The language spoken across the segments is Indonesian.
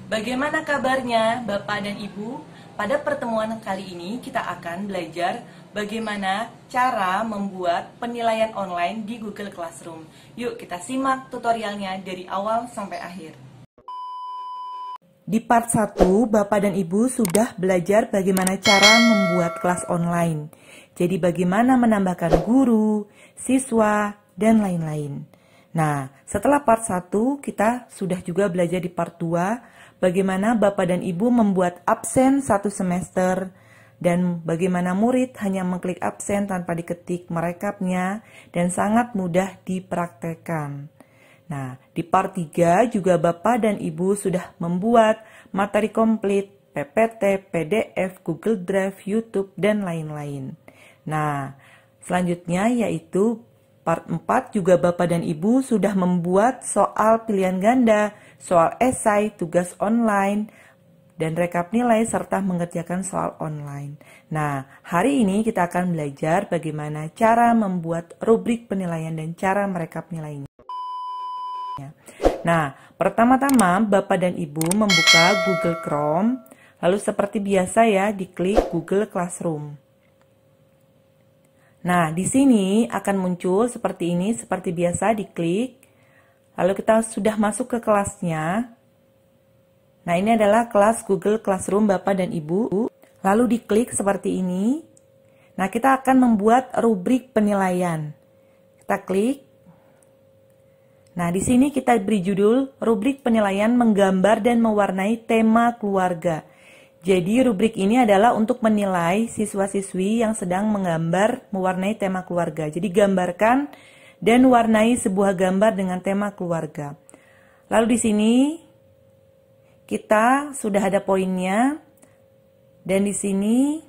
Bagaimana kabarnya Bapak dan Ibu? Pada pertemuan kali ini kita akan belajar bagaimana cara membuat penilaian online di Google Classroom. Yuk kita simak tutorialnya dari awal sampai akhir. Di part 1, Bapak dan Ibu sudah belajar bagaimana cara membuat kelas online. Jadi bagaimana menambahkan guru, siswa, dan lain-lain. Nah, setelah part 1, kita sudah juga belajar di part 2 bagaimana Bapak dan Ibu membuat absen 1 semester dan bagaimana murid hanya mengklik absen tanpa diketik merekapnya dan sangat mudah dipraktekkan. Nah, di part 3 juga Bapak dan Ibu sudah membuat materi komplit, PPT, PDF, Google Drive, YouTube, dan lain-lain. Nah, selanjutnya yaitu part 4 juga Bapak dan Ibu sudah membuat soal pilihan ganda, soal esai, tugas online, dan rekap nilai serta mengerjakan soal online. Nah, hari ini kita akan belajar bagaimana cara membuat rubrik penilaian dan cara merekap nilainya. Nah, pertama-tama Bapak dan Ibu membuka Google Chrome, lalu seperti biasa ya, diklik Google Classroom. Nah, di sini akan muncul seperti ini, seperti biasa diklik. Lalu kita sudah masuk ke kelasnya. Nah, ini adalah kelas Google Classroom Bapak dan Ibu. Lalu diklik seperti ini. Nah, kita akan membuat rubrik penilaian. Kita klik. Nah, di sini kita beri judul rubrik penilaian menggambar dan mewarnai tema keluarga. Jadi rubrik ini adalah untuk menilai siswa-siswi yang sedang menggambar mewarnai tema keluarga. Jadi gambarkan dan warnai sebuah gambar dengan tema keluarga. Lalu di sini kita sudah ada poinnya dan di sini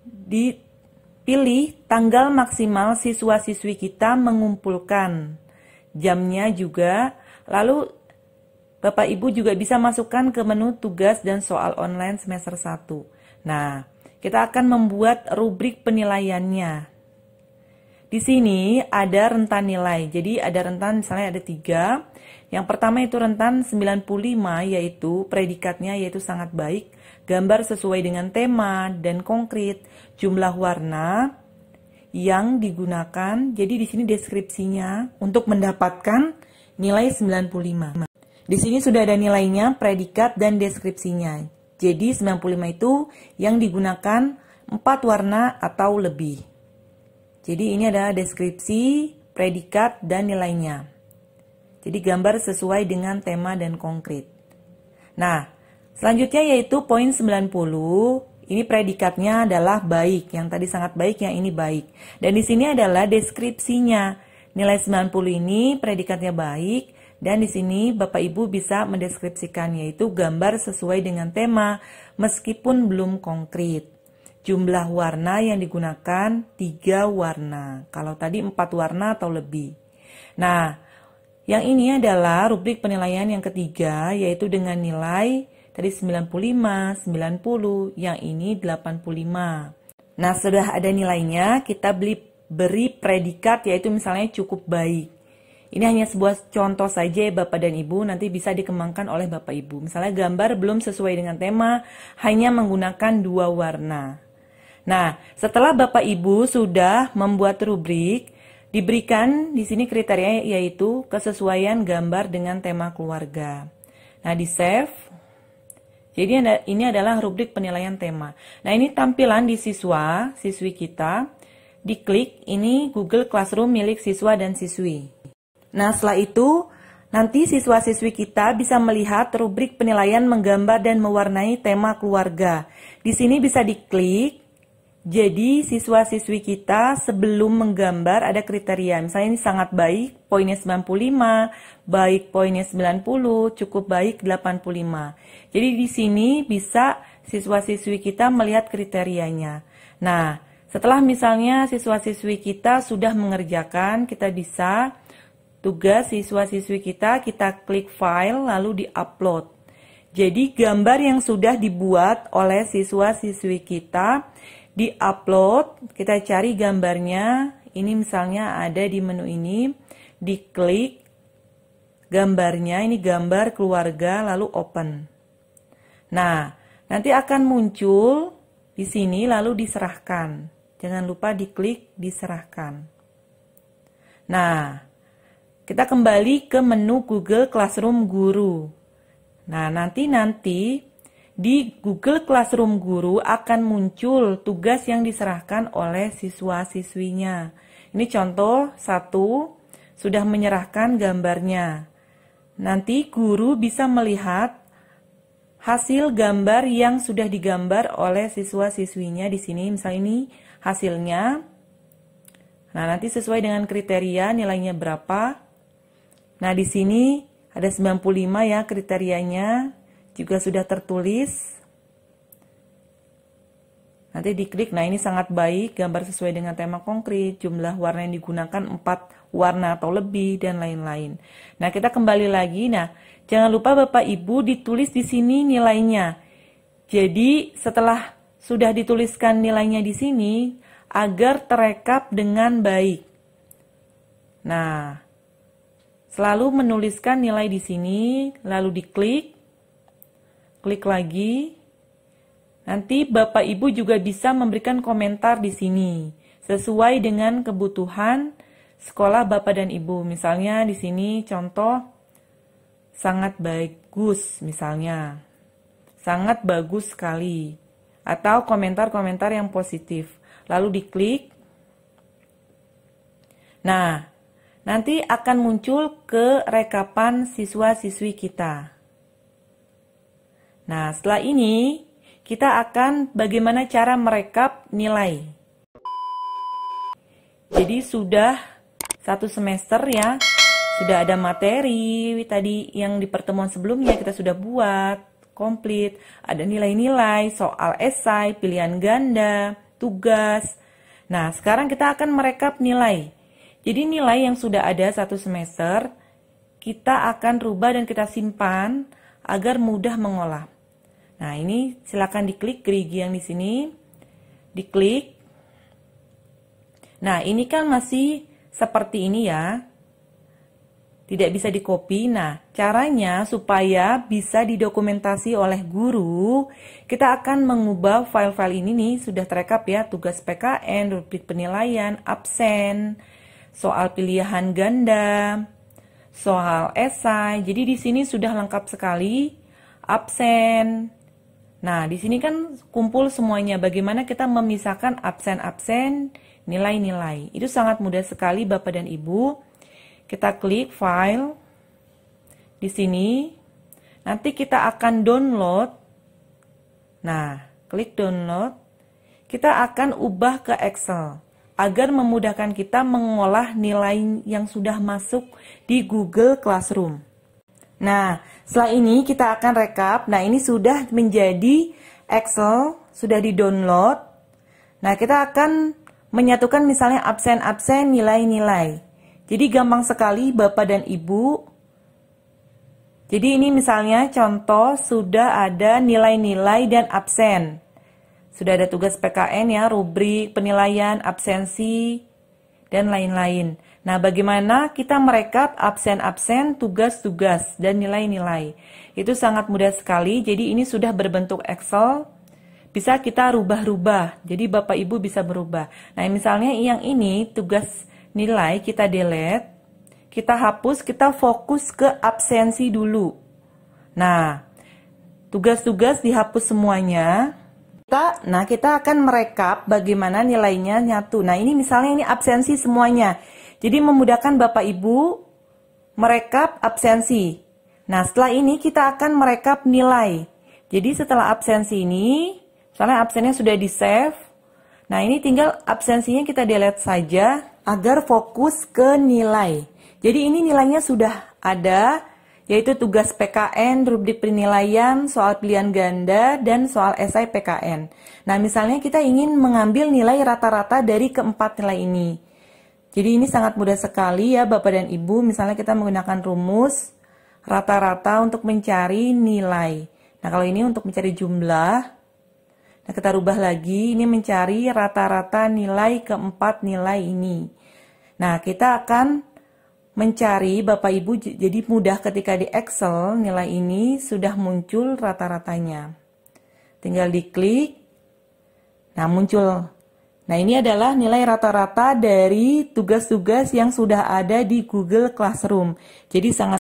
dipilih tanggal maksimal siswa-siswi kita mengumpulkan. Jamnya juga, lalu Bapak Ibu juga bisa masukkan ke menu tugas dan soal online semester 1. Nah, kita akan membuat rubrik penilaiannya. Di sini ada rentan nilai, jadi ada rentan misalnya ada 3. Yang pertama itu rentan 95, yaitu predikatnya yaitu sangat baik, gambar sesuai dengan tema dan konkret, jumlah warna yang digunakan, jadi di sini deskripsinya untuk mendapatkan nilai 95. Di sini sudah ada nilainya, predikat dan deskripsinya. Jadi 95 itu yang digunakan 4 warna atau lebih. Jadi ini adalah deskripsi, predikat dan nilainya. Jadi gambar sesuai dengan tema dan konkret. Nah, selanjutnya yaitu poin 90. Ini predikatnya adalah baik, yang tadi sangat baik, yang ini baik. Dan di sini adalah deskripsinya. Nilai 90 ini predikatnya baik, dan di sini Bapak Ibu bisa mendeskripsikan, yaitu gambar sesuai dengan tema, meskipun belum konkret. Jumlah warna yang digunakan 3 warna, kalau tadi 4 warna atau lebih. Nah, yang ini adalah rubrik penilaian yang ketiga, yaitu dengan nilai tadi 95, 90, yang ini 85. Nah, sudah ada nilainya, kita beri predikat yaitu misalnya cukup baik. Ini hanya sebuah contoh saja ya Bapak dan Ibu, nanti bisa dikembangkan oleh Bapak Ibu. Misalnya gambar belum sesuai dengan tema, hanya menggunakan 2 warna. Nah, setelah Bapak Ibu sudah membuat rubrik, diberikan di sini kriteria yaitu kesesuaian gambar dengan tema keluarga. Nah, di save. Jadi ini adalah rubrik penilaian tema. Nah, ini tampilan di siswi kita. Diklik, ini Google Classroom milik siswa dan siswi. Nah, setelah itu, nanti siswa-siswi kita bisa melihat rubrik penilaian menggambar dan mewarnai tema keluarga. Di sini bisa diklik. Jadi, siswa-siswi kita sebelum menggambar ada kriteria. Misalnya ini sangat baik, poinnya 95, baik poinnya 90, cukup baik 85. Jadi di sini bisa siswa-siswi kita melihat kriterianya. Nah, setelah misalnya siswa-siswi kita sudah mengerjakan, kita bisa tugas siswa-siswi kita klik file lalu di-upload. Jadi gambar yang sudah dibuat oleh siswa-siswi kita di-upload, kita cari gambarnya, ini misalnya ada di menu ini, diklik, gambarnya, ini gambar keluarga, lalu open. Nah, nanti akan muncul di sini lalu diserahkan. Jangan lupa diklik diserahkan. Nah, kita kembali ke menu Google Classroom Guru. Nah, nanti di Google Classroom Guru akan muncul tugas yang diserahkan oleh siswa-siswinya. Ini contoh 1, sudah menyerahkan gambarnya. Nanti guru bisa melihat hasil gambar yang sudah digambar oleh siswa-siswinya di sini. Misalnya ini hasilnya. Nah, nanti sesuai dengan kriteria nilainya berapa. Nah, di sini ada 95 ya kriterianya, juga sudah tertulis. Nanti diklik, nah ini sangat baik, gambar sesuai dengan tema konkret, jumlah warna yang digunakan 4 warna atau lebih, dan lain-lain. Nah, kita kembali lagi, nah jangan lupa Bapak Ibu ditulis di sini nilainya. Jadi setelah sudah dituliskan nilainya di sini, agar terekap dengan baik. Nah, selalu menuliskan nilai di sini, lalu diklik, klik lagi. Nanti Bapak Ibu juga bisa memberikan komentar di sini sesuai dengan kebutuhan sekolah Bapak dan Ibu. Misalnya di sini contoh sangat bagus misalnya. Sangat bagus sekali. Atau komentar-komentar yang positif. Lalu diklik. Nah, nanti akan muncul ke rekapan siswa-siswi kita. Nah, setelah ini kita akan bagaimana cara merekap nilai. Jadi sudah 1 semester ya, sudah ada materi tadi yang di pertemuan sebelumnya kita sudah buat, komplit. Ada nilai-nilai, soal esai, pilihan ganda, tugas. Nah, sekarang kita akan merekap nilai. Jadi nilai yang sudah ada 1 semester, kita akan rubah dan kita simpan agar mudah mengolah. Nah, ini silakan diklik gerigi yang di sini. Diklik. Nah, ini kan masih seperti ini ya. Tidak bisa di-copy. Nah, caranya supaya bisa didokumentasi oleh guru, kita akan mengubah file-file ini nih, sudah terekap ya, tugas PKN, rubrik penilaian, absen, soal pilihan ganda, soal esai. Jadi di sini sudah lengkap sekali, absen. Nah, di sini kan kumpul semuanya. Bagaimana kita memisahkan absen-absen, nilai-nilai. Itu sangat mudah sekali Bapak dan Ibu. Kita klik file. Di sini. Nanti kita akan download. Nah, klik download. Kita akan ubah ke Excel. Agar memudahkan kita mengolah nilai yang sudah masuk di Google Classroom. Nah, setelah ini kita akan rekap. Nah, ini sudah menjadi Excel, sudah di-download. Nah, kita akan menyatukan misalnya absen-absen, nilai-nilai. Jadi gampang sekali Bapak dan Ibu. Jadi ini misalnya contoh sudah ada nilai-nilai dan absen. Sudah ada tugas PKN ya, rubrik, penilaian, absensi, dan lain-lain. Nah, bagaimana kita merekap absen-absen, tugas-tugas, dan nilai-nilai. Itu sangat mudah sekali, jadi ini sudah berbentuk Excel, bisa kita rubah-rubah, jadi Bapak Ibu bisa berubah. Nah, misalnya yang ini, tugas nilai, kita delete, kita hapus, kita fokus ke absensi dulu. Nah, tugas-tugas dihapus semuanya. Nah, kita akan merekap bagaimana nilainya nyatu. Nah, ini misalnya ini absensi semuanya. Jadi memudahkan Bapak Ibu merekap absensi. Nah, setelah ini kita akan merekap nilai. Jadi setelah absensi ini, misalnya absennya sudah di-save. Nah, ini tinggal absensinya kita delete saja agar fokus ke nilai. Jadi ini nilainya sudah ada, yaitu tugas PKN, rubrik penilaian, soal pilihan ganda, dan soal esai PKN. Nah, misalnya kita ingin mengambil nilai rata-rata dari keempat nilai ini. Jadi ini sangat mudah sekali ya Bapak dan Ibu. Misalnya kita menggunakan rumus rata-rata untuk mencari nilai. Nah, kalau ini untuk mencari jumlah. Nah, kita rubah lagi. Ini mencari rata-rata nilai keempat nilai ini. Nah, kita akan mencari, Bapak Ibu, jadi mudah ketika di Excel nilai ini sudah muncul rata-ratanya. Tinggal diklik, nah muncul. Nah ini adalah nilai rata-rata dari tugas-tugas yang sudah ada di Google Classroom. Jadi sangat